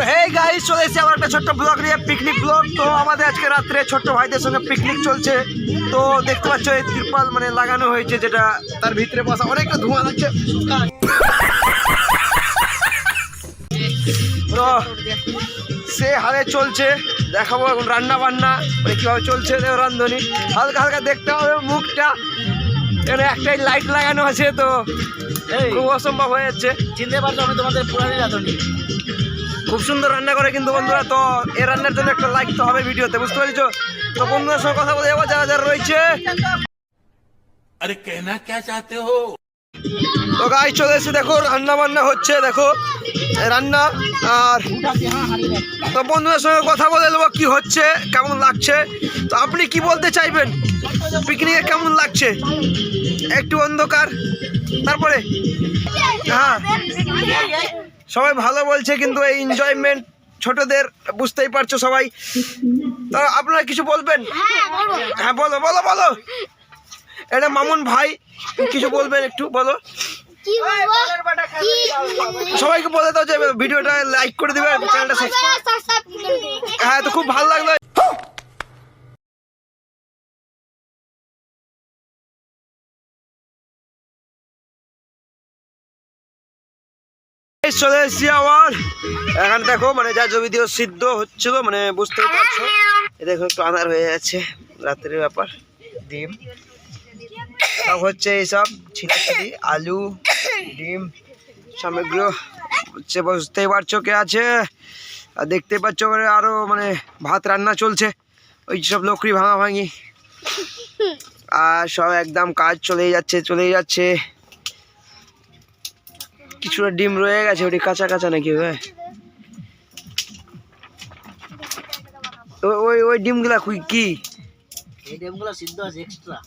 Hey guys, চলে এসেছি আমার একটা ছোট্ট ব্লগ নিয়ে, পিকনিক ব্লগ। তো আমাদের আজকে রাত্রে ছোট্ট ভাইদের সঙ্গে পিকনিক চলছে। তো দেখতে পাচ্ছ এই তিরপাল মানে লাগানো হয়েছে, যেটা তার ভিতরে বসা অনেকটা ধোঁয়া লাগছে। তো সে হারে চলছে, দেখাবো এখন রান্না বান্না মানে কীভাবে চলছে রান্ধনি। হালকা হালকা দেখতে হবে মুখটা, এখানে একটাই লাইট লাগানো আছে, তো খুব অসম্ভব হয়ে যাচ্ছে। চিনতে পারছো আমি তোমাদের পুরানি রাঁধুনি। খুব সুন্দর রান্না করে কিন্তু বন্ধুরা। তো এই রান্নার জন্য একটা লাইক তো হবে ভিডিওতে, বুঝতে পারছো? তো বন্ধুদের সঙ্গে কথা বলে যাবো যারা যারা রয়েছে। আরে কেনা কে চাতে হো? তো গাইস চলে এসে দেখো রান্না বান্না হচ্ছে, দেখো রান্না। আর তো বন্ধুদের সঙ্গে কথা বলে নেবো কি হচ্ছে, কেমন লাগছে। তো আপনি কি বলতে চাইবেন, পিকনিকে কেমন লাগছে? একটু অন্ধকার, তারপরে হ্যাঁ সবাই ভালো বলছে, কিন্তু এই এনজয়মেন্ট ছোটদের বুঝতেই পারছো সবাই। তো আপনারা কিছু বলবেন? হ্যাঁ বলো বলো বলো। এটা মামুন ভাই, কিছু বলবেন একটু বলো। সবাইকে বলে দাও যে ভিডিওটা লাইক করে দিবে, চ্যানেলটা সাবস্ক্রাইব। হ্যাঁ, তো খুব ভালো লাগলো। চলে এসেছি আবার এখানে, দেখো মানে যা জমি দিয়ে সিদ্ধ হচ্ছিল, মানে বুঝতেই পারছো। দেখো একটু আধার হয়ে যাচ্ছে, রাত্রের ব্যাপার। ডিম সব হচ্ছে, এইসব ছিলাছালি আলু ডিম সামগ্রী হচ্ছে, বুঝতেই পারছো কে আছে। আর দেখতে পাচ্ছ আরো মানে ভাত রান্না চলছে, ওই সব লকড়ি ভাঙা ভাঙি। আর সব একদম কাজ চলেই যাচ্ছে। কিছুটা ডিম রয়ে গেছে, ওটি কাঁচা কাঁচা নাকি? ওই ডিমগুলা কি? এই ডিমগুলো সিদ্ধ আছে এক্সট্রা।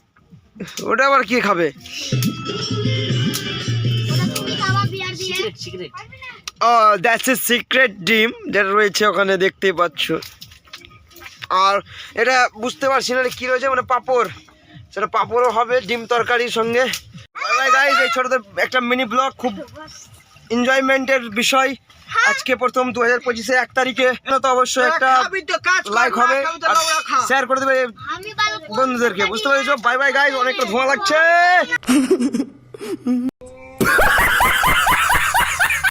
ওটা আবার কে খাবে? Secret. Oh that's a secret ডিম যেটা রয়েছে ওখানে, দেখতেই পাচ্ছ। আর এটা বুঝতে পারছি না কি রয়েছে, মানে পাঁপড়, সেটা পাঁপড়ও হবে ডিম তরকারির সঙ্গে। গাইস, এই ছোটদের একটা মিনি ব্লগ, খুব এনজয়মেন্টের বিষয়। আজকে প্রথম 2025-এ 1 তারিখে, তো অবশ্যই একটা লাইক হবে আর শেয়ার করে দেবে বন্ধুদেরকে, বুঝতে পেরেছো? বাই বাই গাইস, অনেকটা ধোঁয়া লাগছে।